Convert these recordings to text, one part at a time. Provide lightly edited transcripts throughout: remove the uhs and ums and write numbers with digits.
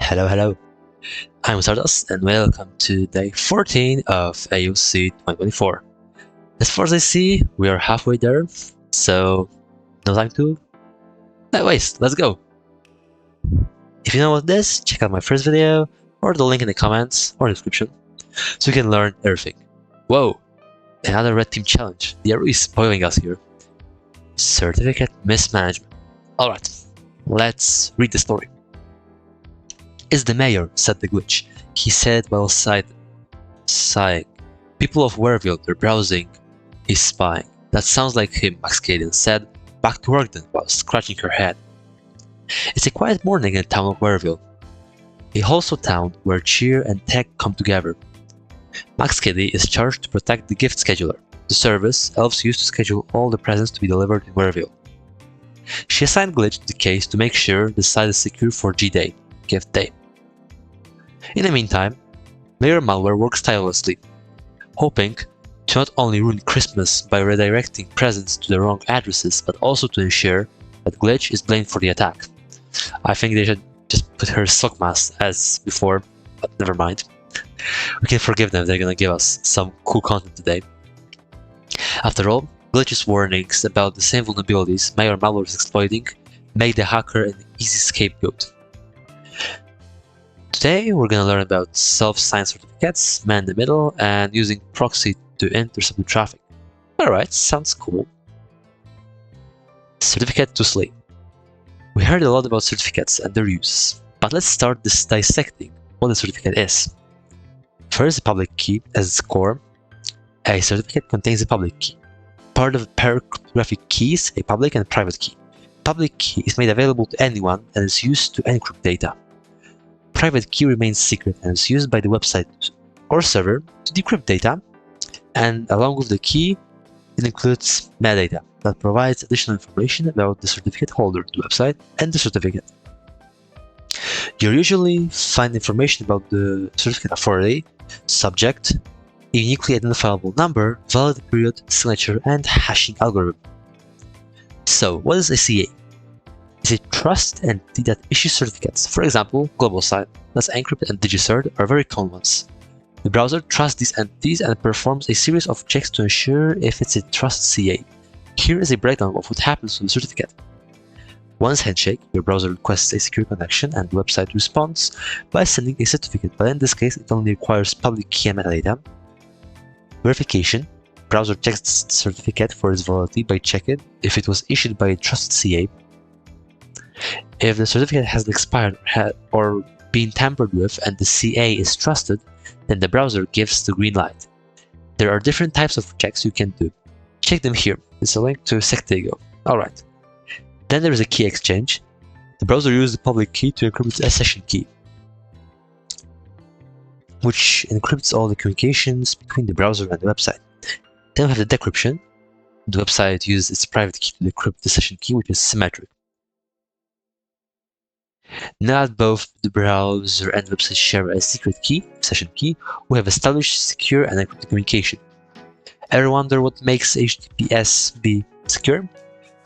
Hello. I'm Stardust and welcome to day 14 of AOC 2024. As far as I see, we are halfway there, so no time to waste. Let's go. If you know what this, check out my first video or the link in the comments or description so you can learn everything. Whoa, another red team challenge. They are really spoiling us here. Certificate mismanagement. Alright, let's read the story. "It's the mayor," said the glitch. He said it while sighing. "People of Wareville, they're browsing. He's spying." "That sounds like him," Max Caden said. "Back to work then," while scratching her head. It's a quiet morning in the town of Wareville. A wholesome town where cheer and tech come together. Max Caden is charged to protect the gift scheduler, the service elves use to schedule all the presents to be delivered in Wareville. She assigned Glitch to the case to make sure the site is secure for G-Day, Gift Day. In the meantime, Mayor Malware works tirelessly, hoping to not only ruin Christmas by redirecting presents to the wrong addresses, but also to ensure that Glitch is blamed for the attack. I think they should just put her sock mask as before, but never mind. We can forgive them, they're gonna give us some cool content today. After all, Glitch's warnings about the same vulnerabilities Mayor Malware is exploiting make the hacker an easy scapegoat. Today we're gonna learn about self-signed certificates, man in the middle, and using proxy to intercept the traffic. Alright, sounds cool. Certificate to slay. We heard a lot about certificates and their use, but let's start dissecting what a certificate is. First, the public key as its core. A certificate contains a public key. Part of a pair of cryptographic keys, a public and private key. Public key is made available to anyone and is used to encrypt data. Private key remains secret and is used by the website or server to decrypt data, and along with the key, it includes metadata that provides additional information about the certificate holder, the website, and the certificate. You'll usually find information about the certificate authority, subject, a uniquely identifiable number, valid period, signature, and hashing algorithm. So, what is a CA? It's a trust entity that issues certificates. For example, GlobalSign, Let's Encrypt, and DigiCert are very common ones. The browser trusts these entities and performs a series of checks to ensure if it's a trusted CA. Here is a breakdown of what happens to the certificate. Once handshake, your browser requests a secure connection and the website responds by sending a certificate, but in this case it only requires public key and metadata. Verification. Browser checks the certificate for its validity by checking if it was issued by a trusted CA. If the certificate has expired or been tampered with and the CA is trusted, then the browser gives the green light. There are different types of checks you can do. Check them here. It's a link to Sectego. Alright. Then there is a key exchange. The browser uses the public key to encrypt a session key, which encrypts all the communications between the browser and the website. Then we have the decryption. The website uses its private key to decrypt the session key, which is symmetric. Now that both the browser and website share a secret key, session key, we have established secure and encrypted communication. Ever wonder what makes HTTPS be secure?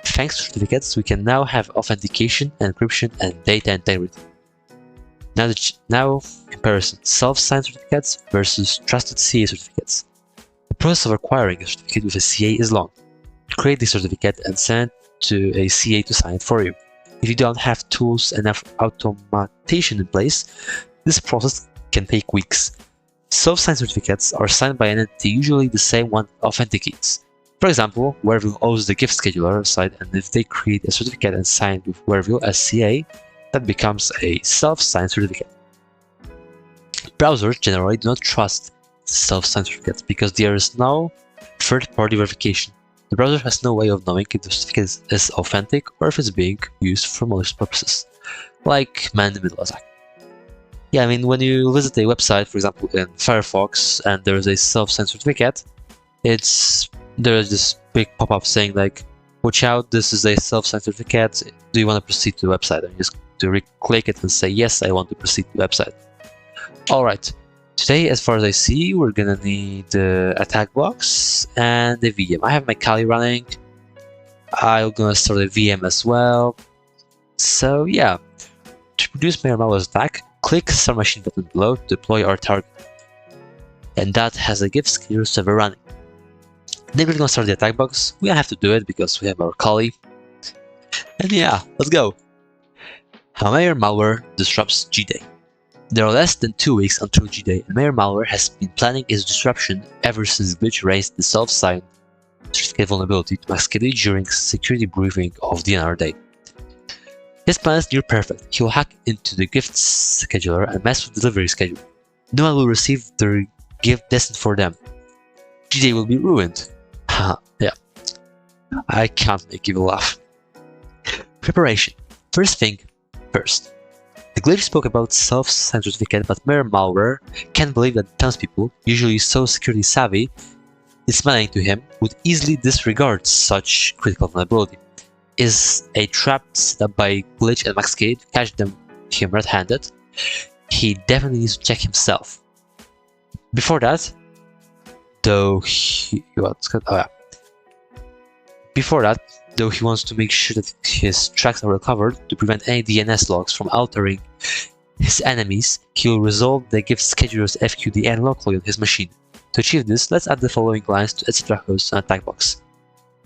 Thanks to certificates, we can now have authentication, encryption, and data integrity. Now comparison: self-signed certificates versus trusted CA certificates. The process of acquiring a certificate with a CA is long. Create the certificate and send it to a CA to sign it for you. If you don't have tools and automation in place, this process can take weeks. Self-signed certificates are signed by an entity, usually the same one that authenticates. For example, Wareville owns the gift scheduler site, and if they create a certificate and sign it with Wareville as CA, that becomes a self-signed certificate. Browsers generally do not trust self-signed certificates because there is no third-party verification. The browser has no way of knowing if the certificate is authentic or if it's being used for malicious purposes, like man-in-the-middle attack. Yeah, I mean, when you visit a website, for example in Firefox, and there is a self-signed certificate, there is this big pop-up saying like, "Watch out, this is a self-signed certificate. Do you want to proceed to the website?" And you just click it and say, "Yes, I want to proceed to the website." Alright, today, as far as I see, we're gonna need the attack box and the VM. I have my Kali running. I'm gonna start a VM as well. So yeah, to produce Mayor Malware's attack, click the Start Machine button below to deploy our target. And that has a gift scheduler server running. Then we're gonna start the attack box. We don't have to do it because we have our Kali. And yeah, let's go! How Mayor Malware disrupts G-Day. There are less than 2 weeks until G-Day, and Mayor Malware has been planning its disruption ever since Glitch raised the self-signed certificate vulnerability to Masquerade during security briefing of the DNR day. His plan is near perfect. He will hack into the gift scheduler and mess with the delivery schedule. No one will receive their gift destined for them. G-Day will be ruined. Haha, yeah. I can't make you laugh. Preparation. First thing first. The glitch spoke about self-signed certificate, but Mayor Malware can't believe that townspeople, usually so security savvy, smiling to him, would easily disregard such critical vulnerability. Is a trap set up by Glitch and Masquerade to catch him red-handed? He definitely needs to check himself. Before that, though he wants to make sure that his tracks are recovered to prevent any DNS logs from altering his enemies, he will resolve the gift scheduler's FQDN locally on his machine. To achieve this, let's add the following lines to etc. host and attack box.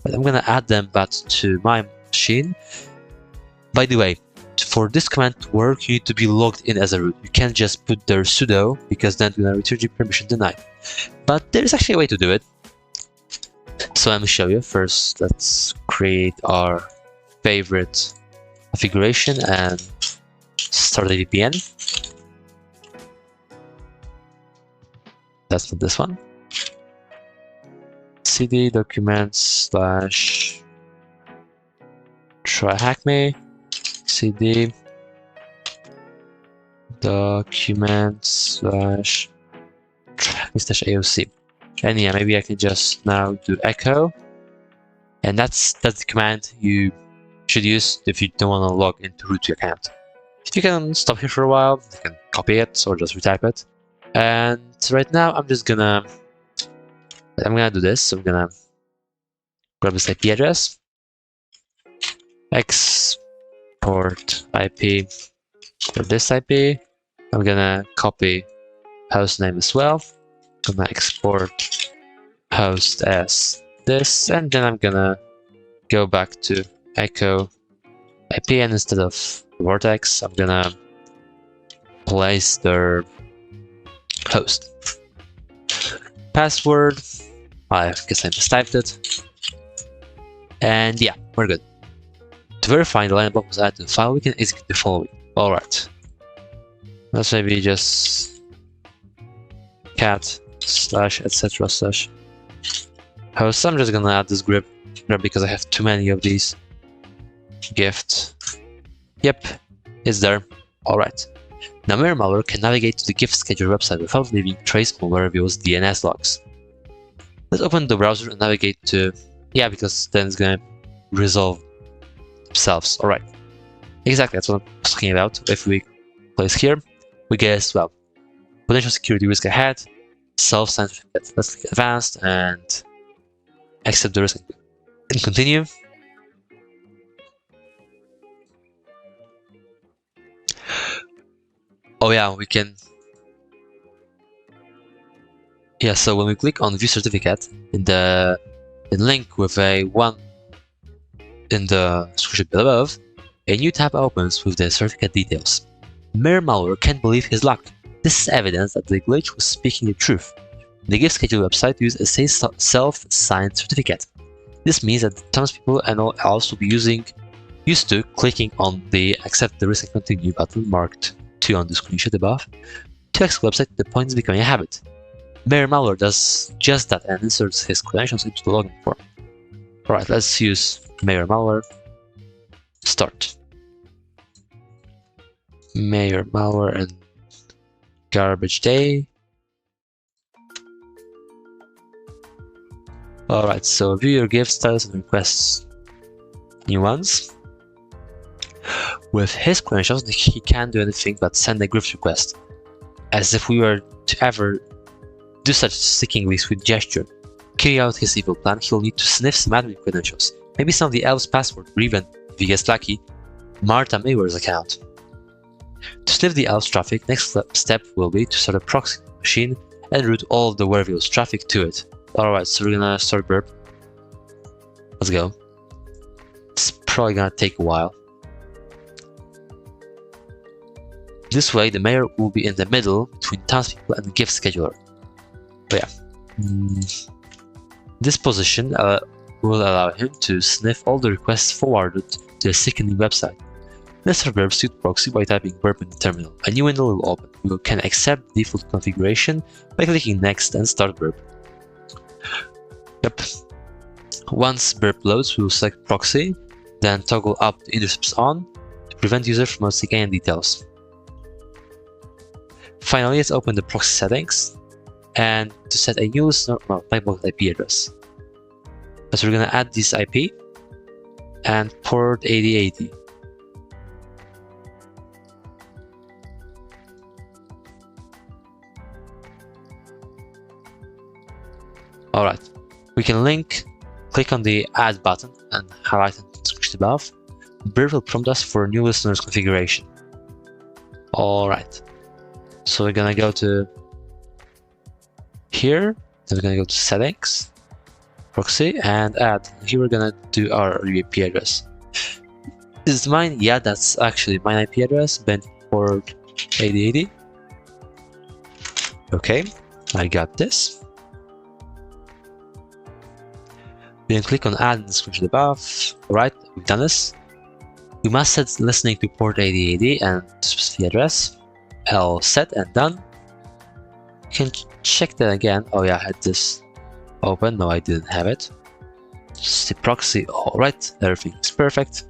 But I'm gonna add them back to my machine. By the way, for this command to work, you need to be logged in as a root. You can't just put their sudo, because then it's gonna return you permission denied. But there's actually a way to do it. So let me show you. First, let's create our favorite configuration and start a VPN. That's not this one. cd documents / TryHackMe cd documents / TryHackMe/AOC. And yeah, maybe I can just now do echo, and that's the command you should use if you don't want to log into root your account. If you can stop here for a while, you can copy it or just retype it. And right now I'm gonna do this. So I'm gonna grab this IP address, export IP for this IP. I'm gonna copy host name as well. I'm gonna export host as this, and then I'm gonna go back to echo IP, and instead of Vortex, I'm gonna place their host. Password, I guess I mistyped it. And yeah, we're good. To verify the line block was added to the file, we can execute the following. Alright. Let's maybe just cat / etc. / host. I'm just gonna add this grep because I have too many of these. Gift. Yep, it's there. Alright. Now Mayor Malware can navigate to the gift scheduler website without leaving trace malware reveals DNS logs. Let's open the browser and navigate to, yeah, because then it's gonna resolve themselves. Alright. Exactly, that's what I'm talking about. If we place here, we get as well. Potential security risk ahead, self-signed certificate. Let's click advanced and accept the risk and continue. Oh yeah, we can. Yeah, so when we click on view certificate in the link with a 1 in the screenshot above, a new tab opens with the certificate details. Mayor Malware can't believe his luck. This is evidence that the glitch was speaking the truth. The gift schedule website used a self-signed certificate. This means that townspeople and all else will be used to clicking on the accept the risk and continue button marked 2 on the screenshot above to access the website. The point is becoming a habit. Mayor Malware does just that and inserts his credentials into the login form. Alright, let's use Mayor Malware. Start. Mayor Malware and garbage day. Alright, so view your gift status and requests new ones. With his credentials, he can't do anything but send a gift request. As if we were to ever do such stickingly sweet gesture. Carry out his evil plan, he'll need to sniff some admin credentials. Maybe some of the elf's password, or even, if he gets lucky, Martha Mayweather's account. To sniff the elf's traffic, next step will be to start a proxy machine and route all of the werewolf's traffic to it. Alright, so we're gonna start burp. Let's go. It's probably gonna take a while. This way, the mayor will be in the middle between townspeople and the gift scheduler. But yeah, this position will allow him to sniff all the requests forwarded to a sickening website. Let's start burp suit proxy by typing burp in the terminal. A new window will open. You can accept default configuration by clicking next and start burp. Yep. Once burp loads, we will select proxy, then toggle up the intercepts on to prevent users from noticing any details. Finally, let's open the proxy settings and to set a new typebox IP address. So we're gonna add this IP and port 8080. Alright, we can click on the add button and highlight the description above. Burp will prompt us for a new listener's configuration. Alright, so we're gonna go to here, then we're gonna go to settings, proxy, and add. Here we're gonna do our IP address. Is it mine? Yeah, that's actually my IP address, port 8080. Okay, I got this. Then click on add in the description above. Alright, we've done this. We must set listening to port 8080 and specific address. L set and done. You can check that again. Oh yeah, I had this open. No, I didn't have it. Just the proxy. Alright, everything is perfect.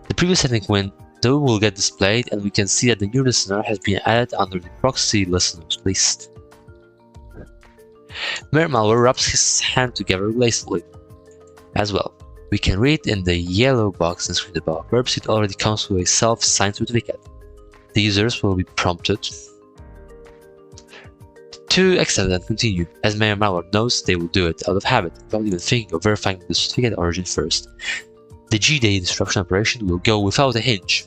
The previous setting window will get displayed and we can see that the new listener has been added under the proxy listeners list. Mere malware rubs his hand together lazily. As well, we can read in the yellow box in the screen above. Burp suite already comes with a self-signed certificate. The users will be prompted to accept and continue. As mere malware knows, they will do it out of habit, without even thinking of verifying the certificate origin first. The G-Day destruction operation will go without a hitch.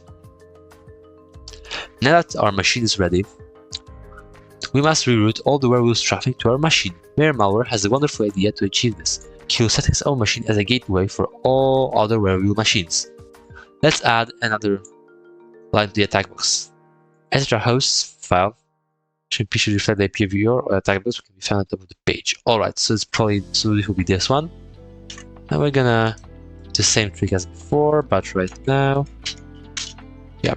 Now that our machine is ready, we must reroute all the werewolf's traffic to our machine. Mere malware has a wonderful idea to achieve this. He will set his own machine as a gateway for all other werewolf machines. Let's add another line to the attack box. Extra hosts file should reflect the IP of your attack box, which can be found at the top of the page. Alright, so it will be this one. And we're gonna do the same trick as before, but right now, yeah.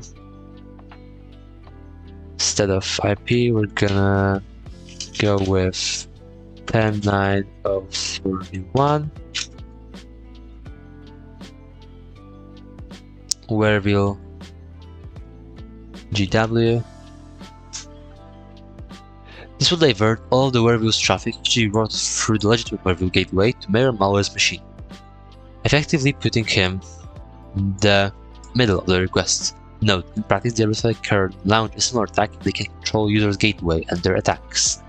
Instead of IP, we're gonna go with 10.9.0.41, werewolf GW. This will divert all the werewolf's traffic usually routed through the legitimate werewolf gateway to Mayor Malware's machine, effectively putting him in the middle of the request. Note, in practice, the adversary can launch a similar attack if they can control users' gateway and their attacks.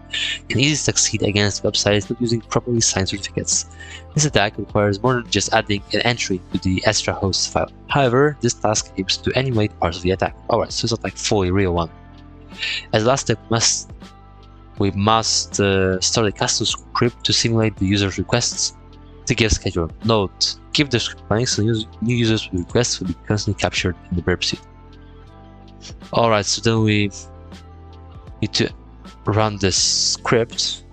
Can easily succeed against websites not using properly signed certificates. This attack requires more than just adding an entry to the extra host file. However, this task aims to emulate parts of the attack. Alright, so it's not like fully real one. As last step, we must start a custom script to simulate the user's requests to give schedule. Note, give the script running so new users with requests will be constantly captured in the burp suite. Alright, so then we need to run this script.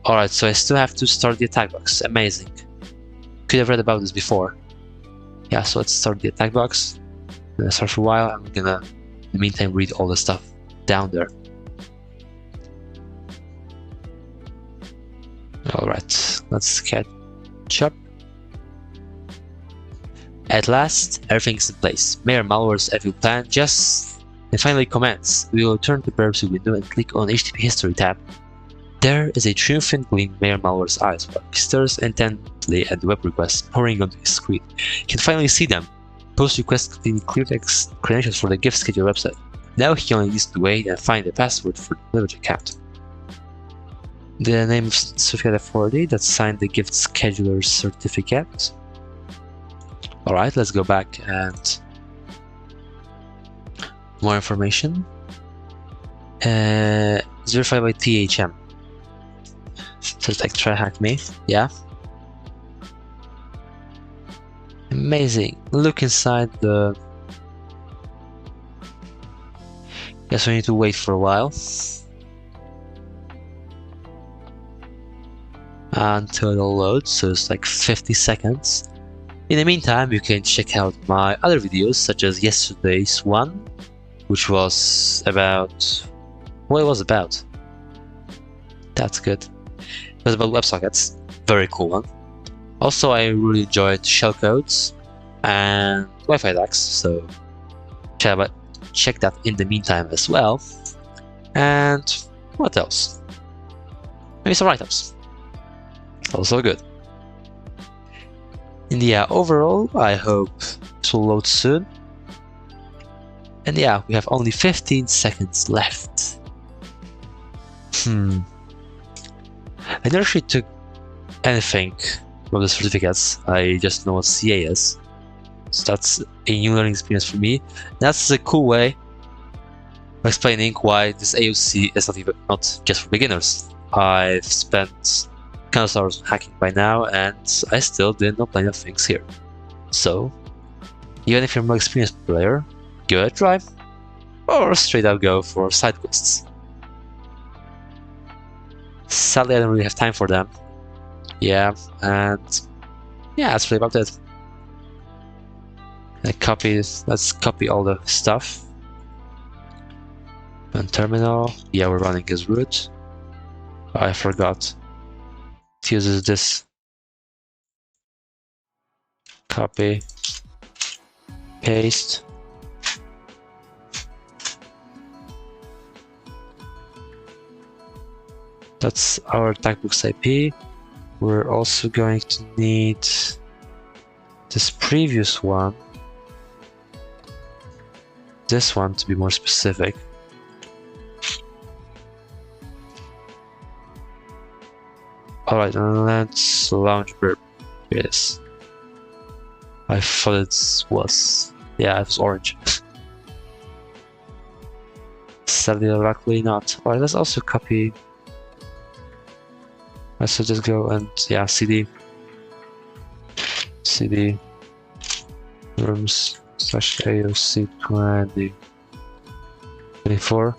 Alright, so I still have to start the attack box. Amazing. Could have read about this before. Yeah, so let's start the attack box. I'm gonna start for a while. I'm gonna, in the meantime, read all the stuff down there. Alright, let's catch up. At last, everything's in place. Mayor Malware's evil plan and finally commence. We will turn to the burp suite window and click on HTTP history tab. There is a triumphant gleam in Mayor Malware's eyes while he stares intently at the web requests pouring onto his screen. He can finally see them. Post requests containing clear text credentials for the gift schedule website. Now he only needs to wait and find a password for the privilege account. The name of certificate authority that signed the gift scheduler's certificate. Alright, let's go back and More information. It's verified by THM. So it's like TryHackMe. Yeah. Amazing. Look inside the. Guess we need to wait for a while until it loads. So it's like 50 seconds. In the meantime, you can check out my other videos, such as yesterday's one, which was about. What it was about. That's good. It was about WebSockets. Very cool one. Also, I really enjoyed shellcodes and Wi-Fi DACs, so check that in the meantime as well. And what else? Maybe some write-ups. Also good. And yeah, overall, I hope it will load soon. And yeah, we have only 15 seconds left. I never actually took anything from the certificates. I just know what CA is. So that's a new learning experience for me. That's a cool way of explaining why this AOC is not just for beginners. I've spent countless hours hacking by now, and I still didn't know plenty of things here. So, even if you're a more experienced player, give it a try, or straight up go for side quests. Sadly, I don't really have time for them. Yeah, and yeah, that's really about it. Let's copy all the stuff. And terminal, yeah, we're running as root. I forgot. It uses this. Copy, paste. That's our TaggBook's IP. We're also going to need this previous one. This one to be more specific. Alright, and let's launch burp. Here it is. I thought it was. Yeah, it was orange. Sadly, luckily not. Alright, let's also copy. Let's just go and yeah, CD rooms / AOC 2024.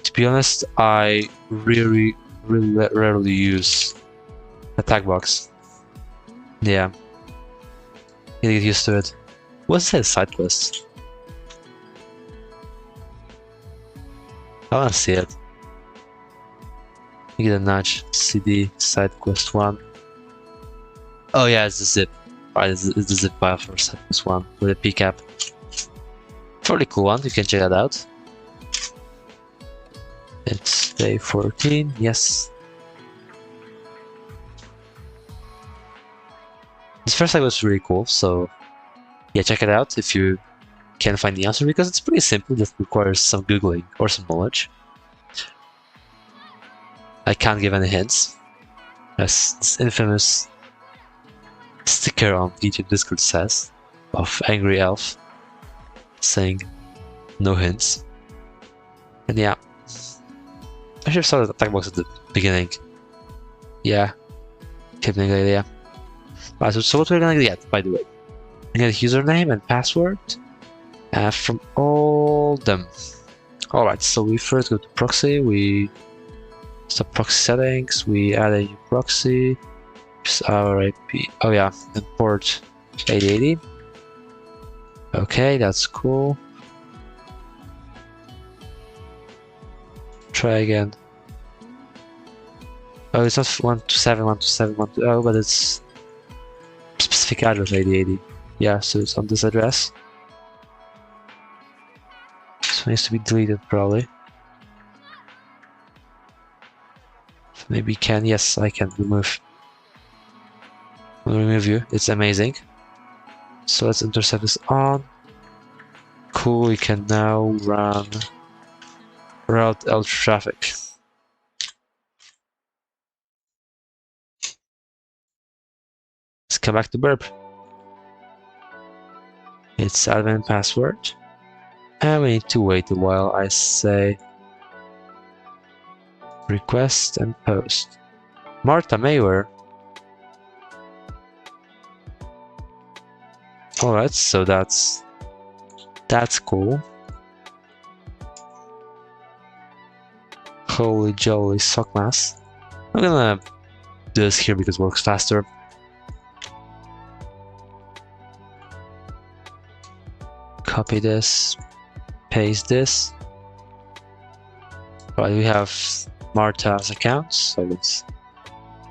To be honest, I really rarely use a tag box. Yeah, you get used to it. What's that side quest? I wanna see it. You get a nudge. CD side quest 1. Oh yeah, it's the zip. Alright, it's the zip file for side quest 1 with a pcap. Fairly cool one. You can check that out. It's day 14. Yes. This first side was really cool. So yeah, check it out if you can find the answer, because it's pretty simple. Just requires some googling or some knowledge. I can't give any hints. As this infamous sticker on YouTube Discord says, of Angry Elf, saying no hints. And yeah, I should have started the tag box at the beginning. Yeah, keeping the idea. Right, so what we're gonna get, by the way, we get username and password from all them. Alright, so we first go to proxy, we stop proxy settings, we add a new proxy, our IP, oh yeah, import 8080. Okay, that's cool. Try again. Oh, it's not 127.127.120, oh, but it's specific address 8080. Yeah, so it's on this address. This one needs to be deleted probably. So maybe can, yes, I can remove. We'll remove you, it's amazing. So let's intercept this on. Cool, we can now run route L traffic. Let's come back to burp. It's admin password. And we need to wait a while. I say request and post. Martha Mayer. Alright, so that's cool. Holy jolly sockmas. I'm gonna do this here because it works faster. Copy this, paste this. Right, we have Martha's account, so let's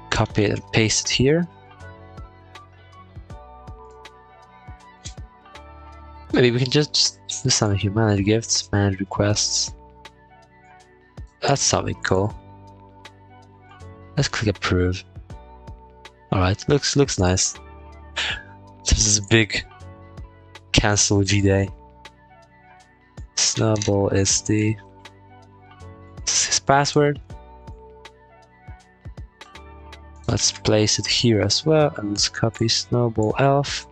copy it and paste it here. Maybe we can just do something here. Manage gifts, manage requests. That's something cool. Let's click approve. Alright, looks nice. This is a big cancel G-Day. Snowball is his password. Let's place it here as well, and let's copy Snowball Elf.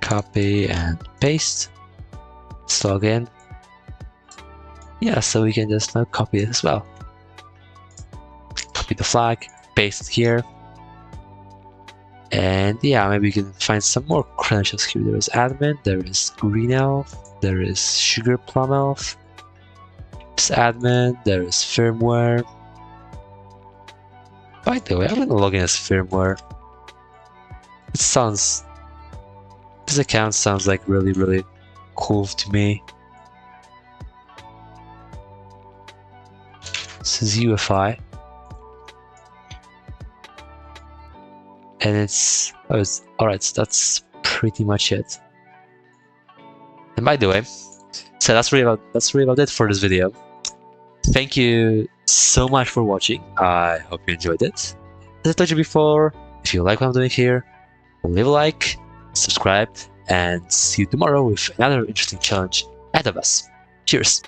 Copy and paste. Let's log in. Yeah, so we can just now copy it as well. Copy the flag, paste it here. And yeah, maybe we can find some more credentials here. There is admin, there is green elf, there is sugar plum elf, there's admin, there is firmware. By the way, I'm gonna log in as firmware. This account sounds like really cool to me. This is UEFI. And it's alright, so that's pretty much it. And by the way, so that's really about it for this video. Thank you so much for watching. I hope you enjoyed it. As I told you before, if you like what I'm doing here, leave a like, subscribe, and see you tomorrow with another interesting challenge ahead of us. Cheers!